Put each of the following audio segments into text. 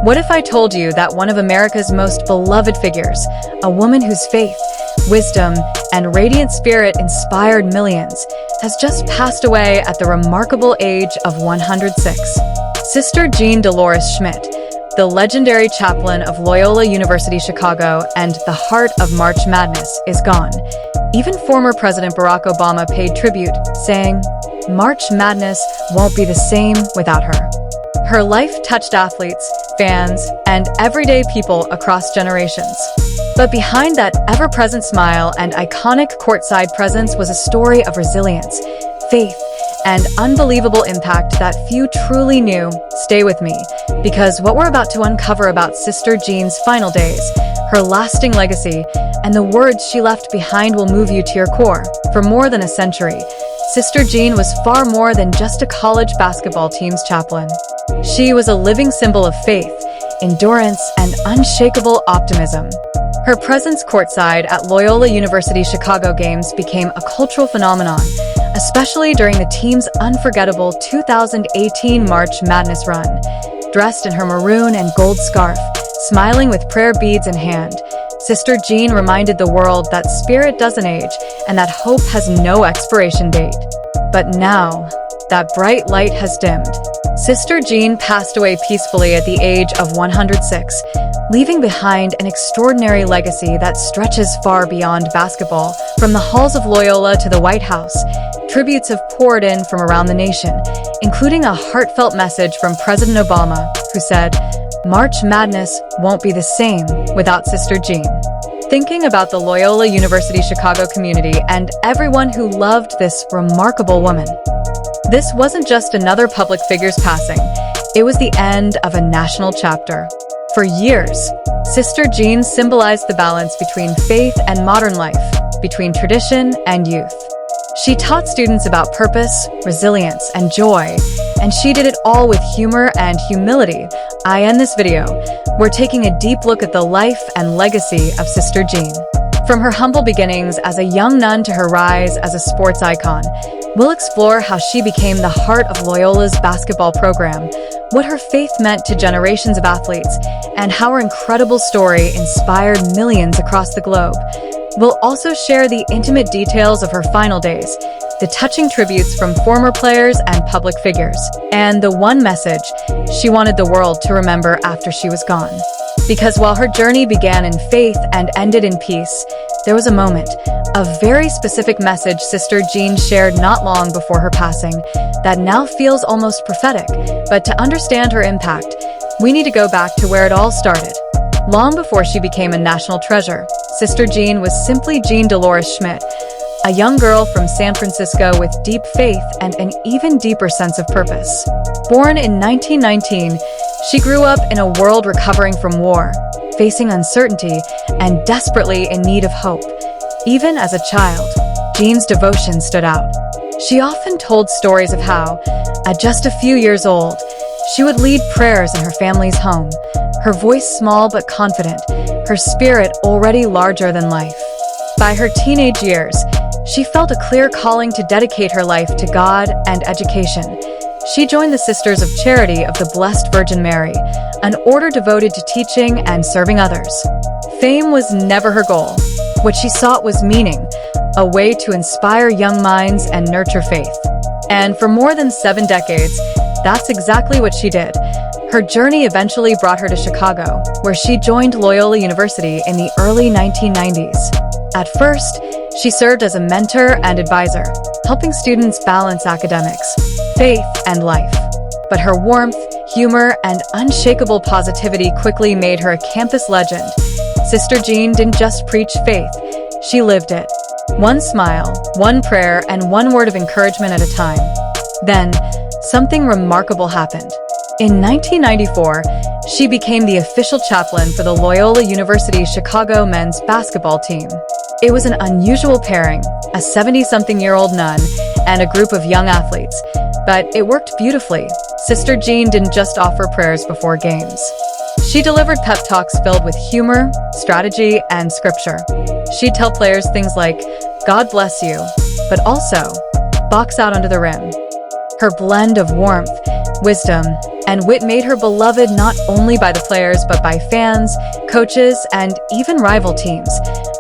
What if I told you that one of America's most beloved figures, a woman whose faith, wisdom, and radiant spirit inspired millions, has just passed away at the remarkable age of 106? Sister Jean Dolores Schmidt, the legendary chaplain of Loyola University Chicago and the heart of March Madness, is gone. Even former President Barack Obama paid tribute, saying, "March Madness won't be the same without her." Her life touched athletes, fans, and everyday people across generations. But behind that ever-present smile and iconic courtside presence was a story of resilience, faith, and unbelievable impact that few truly knew. Stay with me, because what we're about to uncover about Sister Jean's final days, her lasting legacy, and the words she left behind will move you to your core. For more than a century, Sister Jean was far more than just a college basketball team's chaplain. She was a living symbol of faith, endurance, and unshakable optimism. Her presence courtside at Loyola University Chicago games became a cultural phenomenon, especially during the team's unforgettable 2018 March Madness run. Dressed in her maroon and gold scarf, smiling with prayer beads in hand, Sister Jean reminded the world that spirit doesn't age and that hope has no expiration date. But now, that bright light has dimmed. Sister Jean passed away peacefully at the age of 106, leaving behind an extraordinary legacy that stretches far beyond basketball. From the halls of Loyola to the White House, tributes have poured in from around the nation, including a heartfelt message from President Obama, who said, "March Madness won't be the same without Sister Jean." Thinking about the Loyola University Chicago community and everyone who loved this remarkable woman. This wasn't just another public figure's passing, it was the end of a national chapter. For years, Sister Jean symbolized the balance between faith and modern life, between tradition and youth. She taught students about purpose, resilience, and joy, and she did it all with humor and humility. I end this video. We're taking a deep look at the life and legacy of Sister Jean. From her humble beginnings as a young nun to her rise as a sports icon, we'll explore how she became the heart of Loyola's basketball program, what her faith meant to generations of athletes, and how her incredible story inspired millions across the globe. We'll also share the intimate details of her final days, the touching tributes from former players and public figures, and the one message she wanted the world to remember after she was gone. Because while her journey began in faith and ended in peace, there was a moment, a very specific message Sister Jean shared not long before her passing that now feels almost prophetic. But to understand her impact, we need to go back to where it all started. Long before she became a national treasure, Sister Jean was simply Jean Dolores Schmidt, a young girl from San Francisco with deep faith and an even deeper sense of purpose. Born in 1919, she grew up in a world recovering from war, facing uncertainty, and desperately in need of hope. Even as a child, Jean's devotion stood out. She often told stories of how, at just a few years old, she would lead prayers in her family's home, her voice small but confident, her spirit already larger than life. By her teenage years, she felt a clear calling to dedicate her life to God and education. She joined the Sisters of Charity of the Blessed Virgin Mary, an order devoted to teaching and serving others. Fame was never her goal. What she sought was meaning, a way to inspire young minds and nurture faith. And for more than 7 decades, that's exactly what she did. Her journey eventually brought her to Chicago, where she joined Loyola University in the early 1990s. At first, she served as a mentor and advisor, helping students balance academics, faith, and life. But her warmth, humor, and unshakable positivity quickly made her a campus legend. Sister Jean didn't just preach faith, she lived it. One smile, one prayer, and one word of encouragement at a time. Then, something remarkable happened. In 1994, she became the official chaplain for the Loyola University Chicago men's basketball team. It was an unusual pairing, a 70-something-year-old nun and a group of young athletes, but it worked beautifully. Sister Jean didn't just offer prayers before games. She delivered pep talks filled with humor, strategy, and scripture. She'd tell players things like, "God bless you," but also, "box out under the rim." Her blend of warmth, wisdom, and wit made her beloved not only by the players but by fans, coaches, and even rival teams.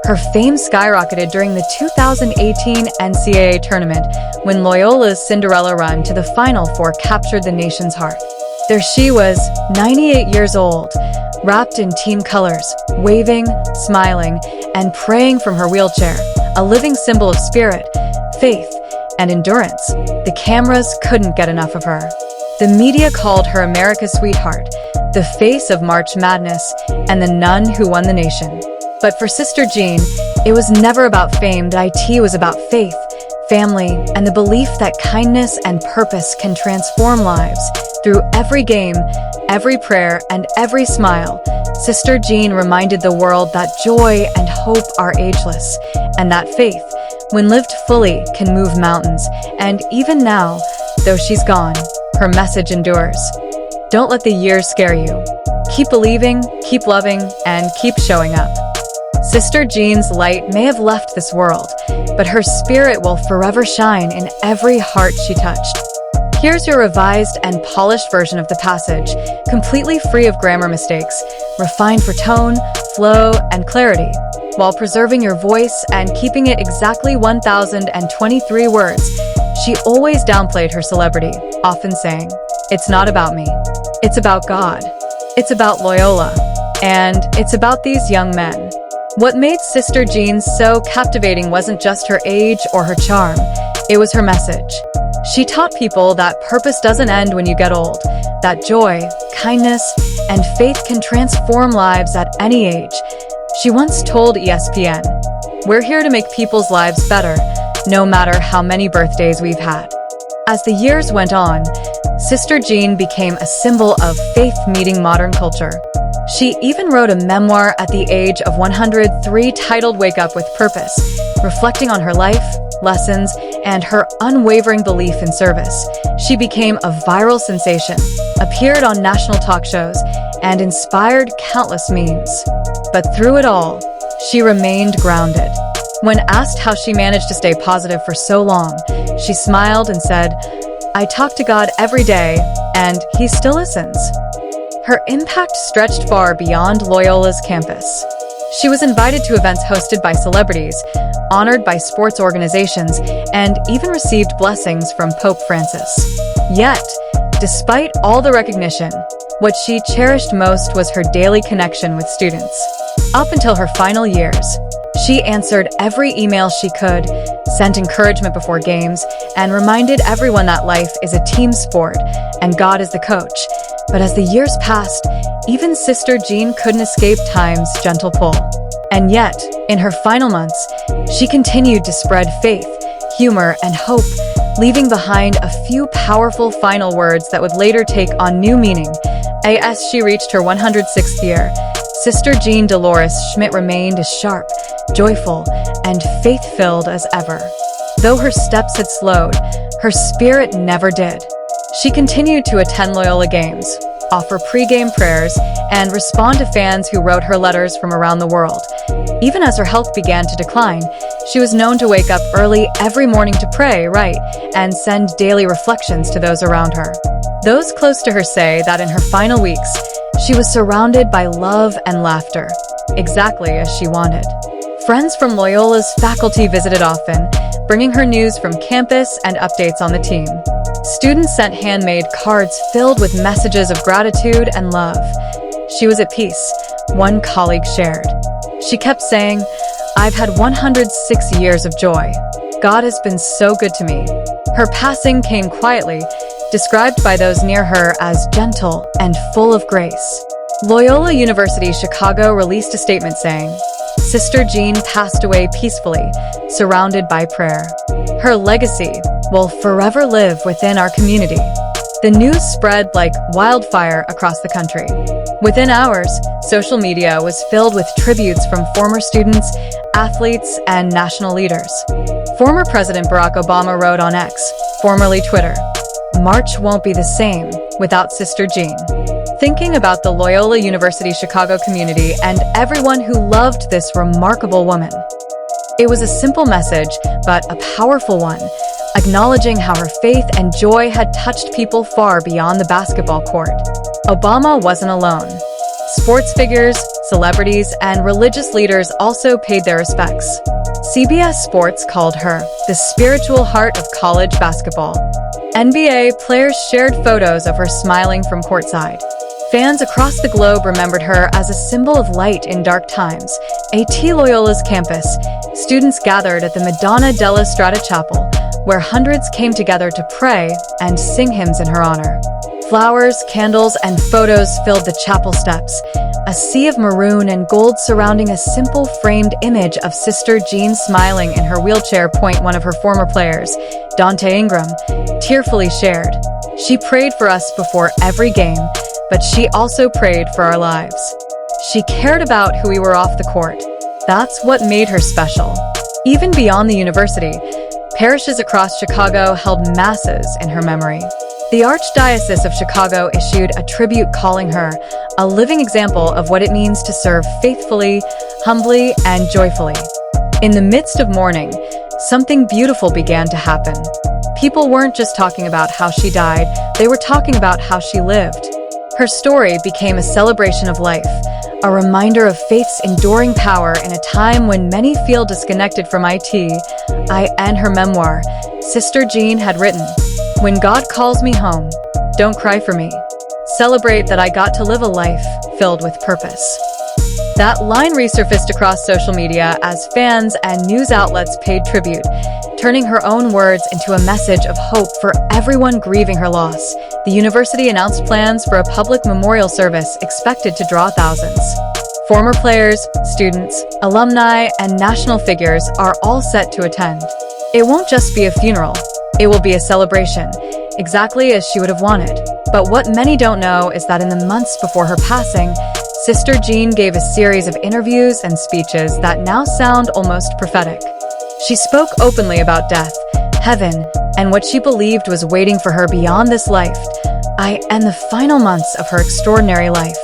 Her fame skyrocketed during the 2018 NCAA tournament when Loyola's Cinderella run to the Final Four captured the nation's heart. There she was, 98 years old, wrapped in team colors, waving, smiling, and praying from her wheelchair, a living symbol of spirit, faith, and endurance. The cameras couldn't get enough of her. The media called her America's sweetheart, the face of March Madness, and the nun who won the nation. But for Sister Jean, it was never about fame. The IT was about faith, family, and the belief that kindness and purpose can transform lives. Through every game, every prayer, and every smile, Sister Jean reminded the world that joy and hope are ageless, and that faith, when lived fully, can move mountains. And even now, though she's gone, her message endures. Don't let the years scare you. Keep believing, keep loving, and keep showing up. Sister Jean's light may have left this world, but her spirit will forever shine in every heart she touched. Here's your revised and polished version of the passage, completely free of grammar mistakes, refined for tone, flow, and clarity, while preserving your voice and keeping it exactly 1,023 words. She always downplayed her celebrity, often saying, "It's not about me. It's about God. It's about Loyola. And it's about these young men." What made Sister Jean so captivating wasn't just her age or her charm, it was her message. She taught people that purpose doesn't end when you get old, that joy, kindness, and faith can transform lives at any age. She once told ESPN, "We're here to make people's lives better, no matter how many birthdays we've had." As the years went on, Sister Jean became a symbol of faith meeting modern culture. She even wrote a memoir at the age of 103 titled Wake Up with Purpose, reflecting on her life, lessons, and her unwavering belief in service. She became a viral sensation, appeared on national talk shows, and inspired countless memes. But through it all, she remained grounded. When asked how she managed to stay positive for so long, she smiled and said, "I talk to God every day, and He still listens." Her impact stretched far beyond Loyola's campus. She was invited to events hosted by celebrities, honored by sports organizations, and even received blessings from Pope Francis. Yet, despite all the recognition, what she cherished most was her daily connection with students. Up until her final years, she answered every email she could, sent encouragement before games, and reminded everyone that life is a team sport and God is the coach. But as the years passed, even Sister Jean couldn't escape time's gentle pull. And yet, in her final months, she continued to spread faith, humor, and hope, leaving behind a few powerful final words that would later take on new meaning. As she reached her 106th year, Sister Jean Dolores Schmidt remained as sharp, joyful, and faith-filled as ever. Though her steps had slowed, her spirit never did. She continued to attend Loyola games, offer pre-game prayers, and respond to fans who wrote her letters from around the world. Even as her health began to decline, she was known to wake up early every morning to pray, write, and send daily reflections to those around her. Those close to her say that in her final weeks, she was surrounded by love and laughter, exactly as she wanted. Friends from Loyola's faculty visited often, bringing her news from campus and updates on the team. Students sent handmade cards filled with messages of gratitude and love. She was at peace, one colleague shared. She kept saying, "I've had 106 years of joy. God has been so good to me." Her passing came quietly, described by those near her as gentle and full of grace. Loyola University Chicago released a statement saying, "Sister Jean passed away peacefully, surrounded by prayer. Her legacy will forever live within our community." The news spread like wildfire across the country. Within hours, social media was filled with tributes from former students, athletes, and national leaders. Former President Barack Obama wrote on X, formerly Twitter, "March won't be the same without Sister Jean." Thinking about the Loyola University Chicago community and everyone who loved this remarkable woman. It was a simple message, but a powerful one. acknowledging how her faith and joy had touched people far beyond the basketball court. Obama wasn't alone. Sports figures, celebrities, and religious leaders also paid their respects. CBS Sports called her the spiritual heart of college basketball. NBA players shared photos of her smiling from courtside. Fans across the globe remembered her as a symbol of light in dark times. At Loyola's campus, students gathered at the Madonna della Strada Chapel, where hundreds came together to pray and sing hymns in her honor. Flowers, candles, and photos filled the chapel steps, a sea of maroon and gold surrounding a simple framed image of Sister Jean smiling in her wheelchair. One of her former players, Dante Ingram, tearfully shared, "She prayed for us before every game, but she also prayed for our lives. She cared about who we were off the court. That's what made her special." Even beyond the university, parishes across Chicago held masses in her memory. The Archdiocese of Chicago issued a tribute calling her a living example of what it means to serve faithfully, humbly, and joyfully. In the midst of mourning, something beautiful began to happen. People weren't just talking about how she died, they were talking about how she lived. Her story became a celebration of life, a reminder of faith's enduring power in a time when many feel disconnected from it. In her memoir, Sister Jean had written, "When God calls me home, don't cry for me. Celebrate that I got to live a life filled with purpose." That line resurfaced across social media as fans and news outlets paid tribute, turning her own words into a message of hope for everyone grieving her loss. The university announced plans for a public memorial service expected to draw thousands. Former players, students, alumni, and national figures are all set to attend. It won't just be a funeral, it will be a celebration, exactly as she would have wanted. But what many don't know is that in the months before her passing, Sister Jean gave a series of interviews and speeches that now sound almost prophetic. She spoke openly about death, heaven, and what she believed was waiting for her beyond this life. In the final months of her extraordinary life,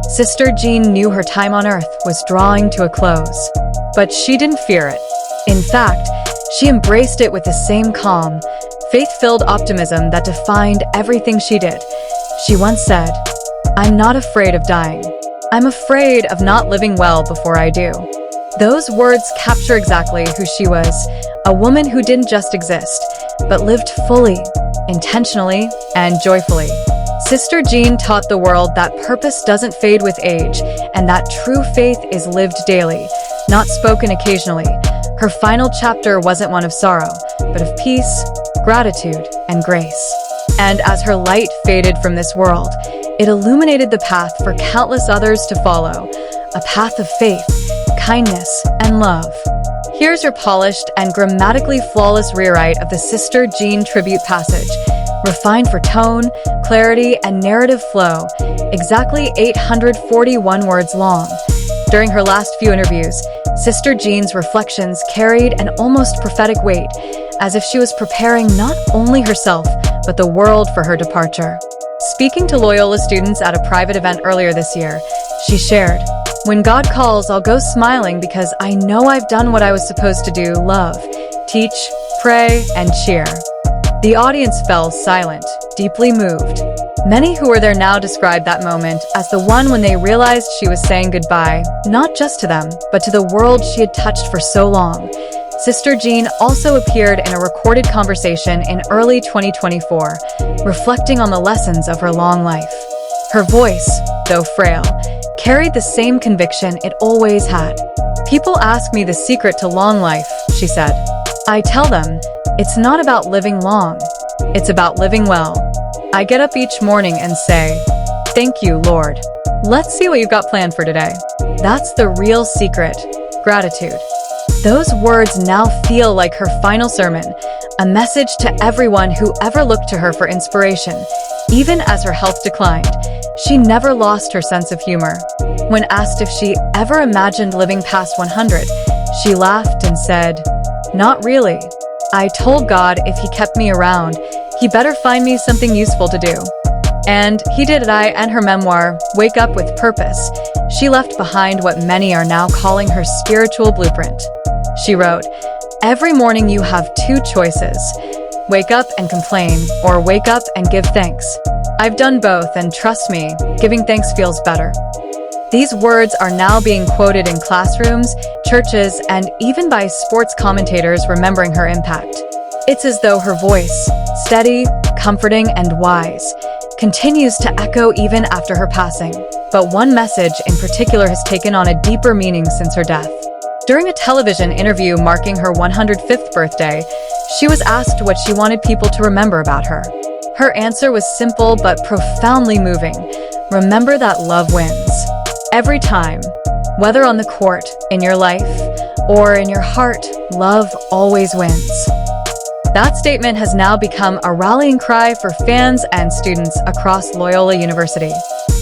Sister Jean knew her time on earth was drawing to a close. But she didn't fear it. In fact, she embraced it with the same calm, faith-filled optimism that defined everything she did. She once said, "I'm not afraid of dying. I'm afraid of not living well before I do." Those words capture exactly who she was, a woman who didn't just exist, but lived fully, intentionally, and joyfully. Sister Jean taught the world that purpose doesn't fade with age, and that true faith is lived daily, not spoken occasionally. Her final chapter wasn't one of sorrow, but of peace, gratitude, and grace. And as her light faded from this world, it illuminated the path for countless others to follow, a path of faith, kindness, and love. Here's your polished and grammatically flawless rewrite of the Sister Jean tribute passage, refined for tone, clarity, and narrative flow, exactly 841 words long. During her last few interviews, Sister Jean's reflections carried an almost prophetic weight, as if she was preparing not only herself, but the world for her departure. Speaking to Loyola students at a private event earlier this year, she shared, "When God calls, I'll go smiling because I know I've done what I was supposed to do: love, teach, pray, and cheer." The audience fell silent, deeply moved. Many who were there now described that moment as the one when they realized she was saying goodbye, not just to them, but to the world she had touched for so long. Sister Jean also appeared in a recorded conversation in early 2024, reflecting on the lessons of her long life. Her voice, though frail, carried the same conviction it always had. "People ask me the secret to long life," she said. "I tell them, it's not about living long, it's about living well. I get up each morning and say, 'Thank you, Lord.' Let's see what you've got planned for today." That's the real secret: gratitude. Those words now feel like her final sermon, a message to everyone who ever looked to her for inspiration. Even as her health declined, she never lost her sense of humor. When asked if she ever imagined living past 100, she laughed and said, "Not really. I told God if he kept me around, he better find me something useful to do." And he did it. And her memoir, Wake Up with Purpose, she left behind what many are now calling her spiritual blueprint. She wrote, "Every morning you have two choices: wake up and complain, or wake up and give thanks. I've done both, and trust me, giving thanks feels better. These words are now being quoted in classrooms, churches, and even by sports commentators remembering her impact. It's as though her voice, steady, comforting, and wise, continues to echo even after her passing. But one message in particular has taken on a deeper meaning since her death. During a television interview marking her 105th birthday, she was asked what she wanted people to remember about her. Her answer was simple but profoundly moving. Remember that love wins. Every time, whether on the court, in your life, or in your heart, love always wins. That statement has now become a rallying cry for fans and students across Loyola University.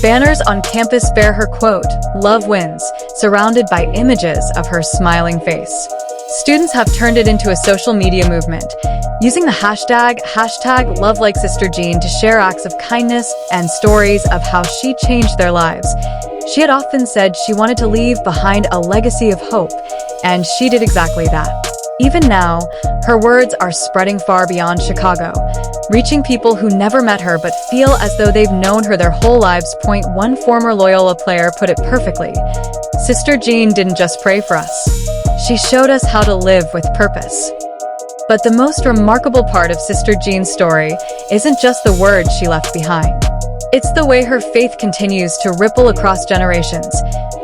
Banners on campus bear her quote, "Love wins," surrounded by images of her smiling face. Students have turned it into a social media movement, using the hashtag #LoveLikeSisterJean to share acts of kindness and stories of how she changed their lives. She had often said she wanted to leave behind a legacy of hope, and she did exactly that. Even now, her words are spreading far beyond Chicago, reaching people who never met her but feel as though they've known her their whole lives. One former Loyola player put it perfectly. Sister Jean didn't just pray for us. She showed us how to live with purpose. But the most remarkable part of Sister Jean's story isn't just the words she left behind. It's the way her faith continues to ripple across generations.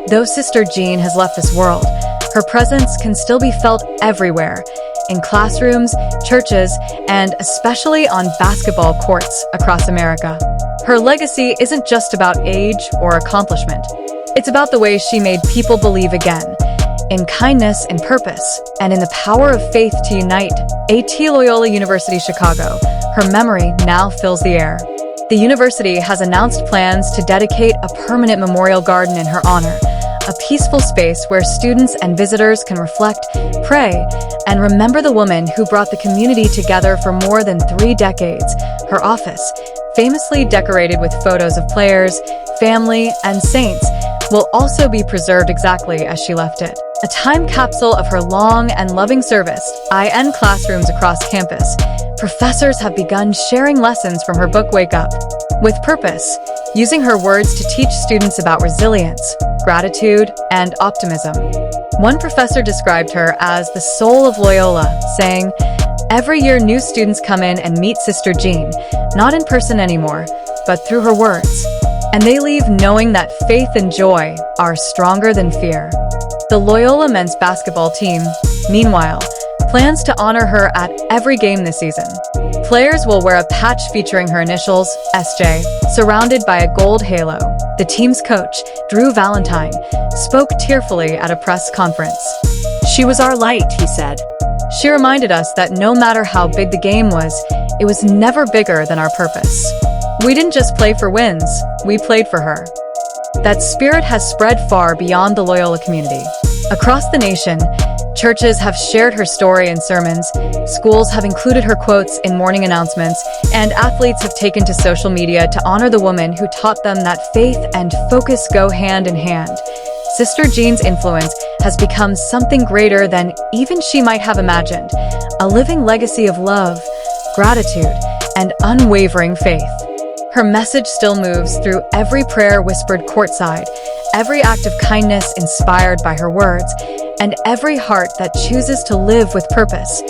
Though Sister Jean has left this world, her presence can still be felt everywhere, in classrooms, churches, and especially on basketball courts across America. Her legacy isn't just about age or accomplishment. It's about the way she made people believe again, in kindness and purpose, and in the power of faith to unite. At Loyola University Chicago, her memory now fills the air. The university has announced plans to dedicate a permanent memorial garden in her honor, a peaceful space where students and visitors can reflect, pray, and remember the woman who brought the community together for more than 3 decades. Her office, famously decorated with photos of players, family, and saints, will also be preserved exactly as she left it. A time capsule of her long and loving service. In classrooms across campus, professors have begun sharing lessons from her book Wake Up with Purpose, using her words to teach students about resilience, gratitude, and optimism. One professor described her as the soul of Loyola, saying, "Every year new students come in and meet Sister Jean, not in person anymore, but through her words. And they leave knowing that faith and joy are stronger than fear." The Loyola men's basketball team, meanwhile, plans to honor her at every game this season. Players will wear a patch featuring her initials, SJ, surrounded by a gold halo. The team's coach, Drew Valentine, spoke tearfully at a press conference. "She was our light," he said. She reminded us that no matter how big the game was, it was never bigger than our purpose. We didn't just play for wins, we played for her. That spirit has spread far beyond the Loyola community. Across the nation, churches have shared her story in sermons, schools have included her quotes in morning announcements, and athletes have taken to social media to honor the woman who taught them that faith and focus go hand in hand. Sister Jean's influence has become something greater than even she might have imagined, a living legacy of love, gratitude, and unwavering faith. Her message still moves through every prayer whispered courtside, every act of kindness inspired by her words, and every heart that chooses to live with purpose.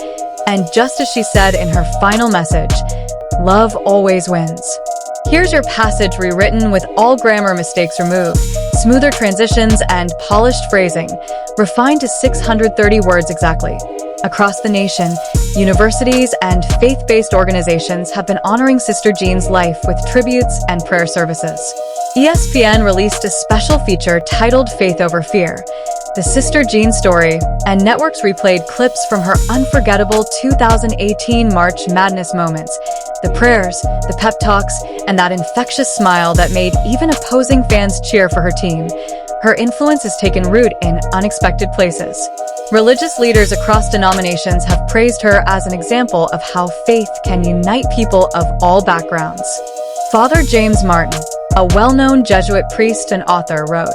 And just as she said in her final message, love always wins. Here's your passage rewritten with all grammar mistakes removed, smoother transitions, and polished phrasing, refined to 630 words exactly. Across the nation, universities and faith-based organizations have been honoring Sister Jean's life with tributes and prayer services. ESPN released a special feature titled Faith Over Fear, the Sister Jean story, and networks replayed clips from her unforgettable 2018 March Madness moments, the prayers, the pep talks, and that infectious smile that made even opposing fans cheer for her team. Her influence has taken root in unexpected places. Religious leaders across denominations have praised her as an example of how faith can unite people of all backgrounds. Father James Martin, a well-known Jesuit priest and author, wrote,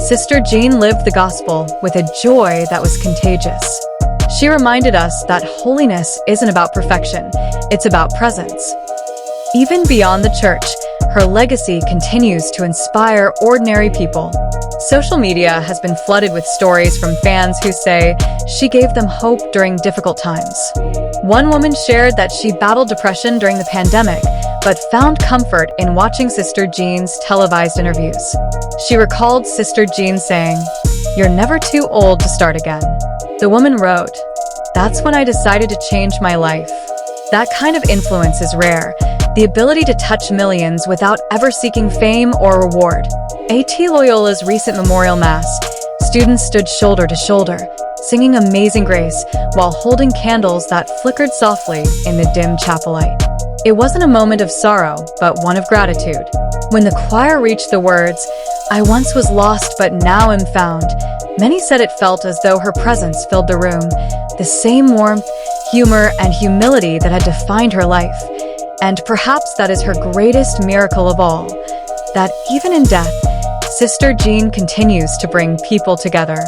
"Sister Jean lived the gospel with a joy that was contagious. She reminded us that holiness isn't about perfection, it's about presence. Even beyond the church, her legacy continues to inspire ordinary people. Social media has been flooded with stories from fans who say she gave them hope during difficult times. One woman shared that she battled depression during the pandemic, but found comfort in watching Sister Jean's televised interviews. She recalled Sister Jean saying, "You're never too old to start again." The woman wrote, "That's when I decided to change my life." That kind of influence is rare, the ability to touch millions without ever seeking fame or reward. At Loyola's recent memorial mass, students stood shoulder to shoulder, singing Amazing Grace while holding candles that flickered softly in the dim chapel light. It wasn't a moment of sorrow, but one of gratitude. When the choir reached the words, "I once was lost but now am found," many said it felt as though her presence filled the room, the same warmth, humor, and humility that had defined her life. And perhaps that is her greatest miracle of all, that even in death, Sister Jean continues to bring people together.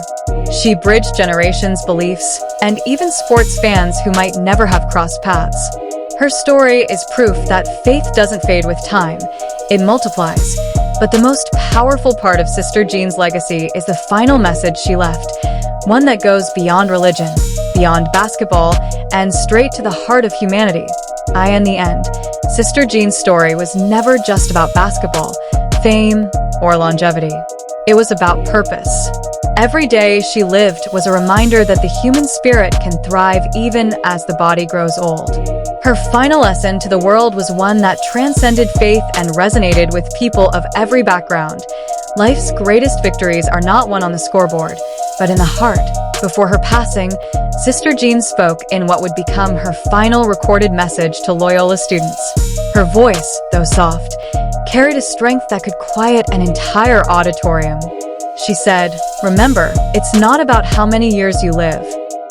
She bridged generations' beliefs and even sports fans who might never have crossed paths. Her story is proof that faith doesn't fade with time, it multiplies. But the most powerful part of Sister Jean's legacy is the final message she left, one that goes beyond religion, beyond basketball, and straight to the heart of humanity. In the end, Sister Jean's story was never just about basketball, fame, or longevity. It was about purpose. Every day she lived was a reminder that the human spirit can thrive even as the body grows old. Her final lesson to the world was one that transcended faith and resonated with people of every background. Life's greatest victories are not won on the scoreboard, but in the heart. Before her passing, Sister Jean spoke in what would become her final recorded message to Loyola students. Her voice, though soft, carried a strength that could quiet an entire auditorium. She said, "Remember, it's not about how many years you live.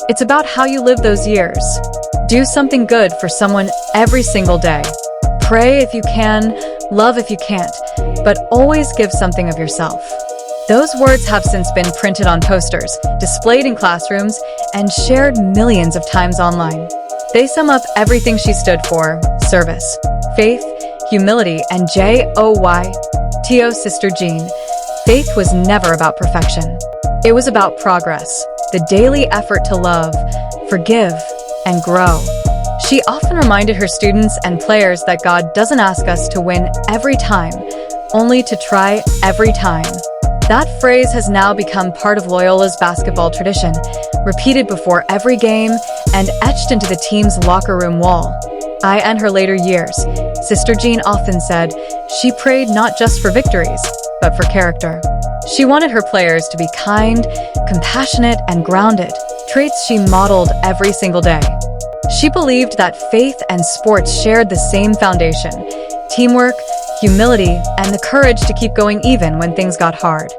It's about how you live those years. Do something good for someone every single day. Pray if you can, love if you can't, but always give something of yourself." Those words have since been printed on posters, displayed in classrooms, and shared millions of times online. They sum up everything she stood for: service, faith, humility, and joy. Sister Jean. Faith was never about perfection. It was about progress, the daily effort to love, forgive, and grow. She often reminded her students and players that God doesn't ask us to win every time, only to try every time. That phrase has now become part of Loyola's basketball tradition, repeated before every game and etched into the team's locker room wall. In her later years, Sister Jean often said she prayed not just for victories, but for character. She wanted her players to be kind, compassionate, and grounded, traits she modeled every single day. She believed that faith and sports shared the same foundation: teamwork, humility, and the courage to keep going even when things got hard.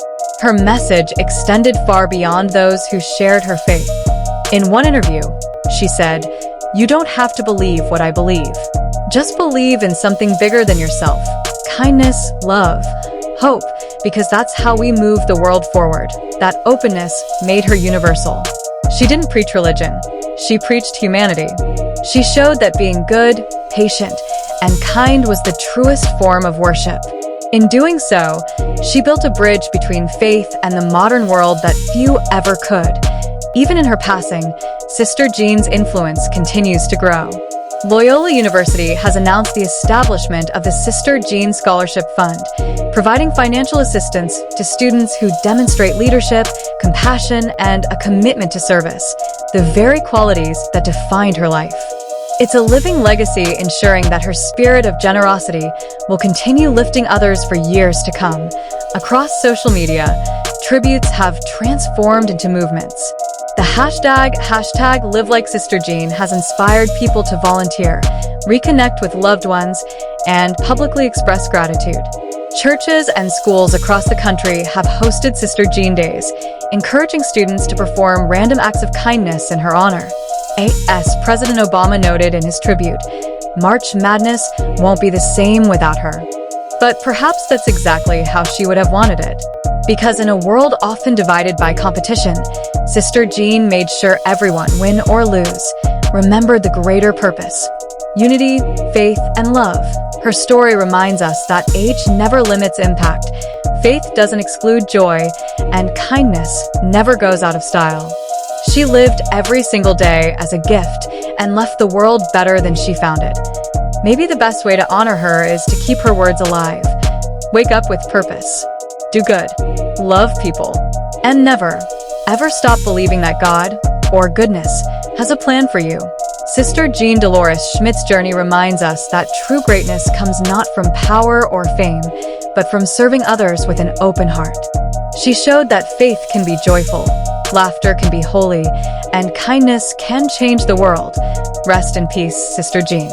Her message extended far beyond those who shared her faith. In one interview, she said, "You don't have to believe what I believe. Just believe in something bigger than yourself. Kindness, love, hope, because that's how we move the world forward." That openness made her universal. She didn't preach religion. She preached humanity. She showed that being good, patient, and kind was the truest form of worship. In doing so, she built a bridge between faith and the modern world that few ever could. Even in her passing, Sister Jean's influence continues to grow. Loyola University has announced the establishment of the Sister Jean Scholarship Fund, providing financial assistance to students who demonstrate leadership, compassion, and a commitment to service, the very qualities that defined her life. It's a living legacy ensuring that her spirit of generosity will continue lifting others for years to come. Across social media, tributes have transformed into movements. The hashtag Live Like Sister Jean has inspired people to volunteer, reconnect with loved ones, and publicly express gratitude. Churches and schools across the country have hosted Sister Jean Days, encouraging students to perform random acts of kindness in her honor. As President Obama noted in his tribute, March Madness won't be the same without her. But perhaps that's exactly how she would have wanted it. Because in a world often divided by competition, Sister Jean made sure everyone, win or lose, remembered the greater purpose: unity, faith, and love. Her story reminds us that age never limits impact, faith doesn't exclude joy, and kindness never goes out of style. She lived every single day as a gift and left the world better than she found it. Maybe the best way to honor her is to keep her words alive. Wake up with purpose. Do good. Love people. And never, ever stop believing that God, or goodness, has a plan for you. Sister Jean Dolores Schmidt's journey reminds us that true greatness comes not from power or fame, but from serving others with an open heart. She showed that faith can be joyful, laughter can be holy, and kindness can change the world. Rest in peace, Sister Jean.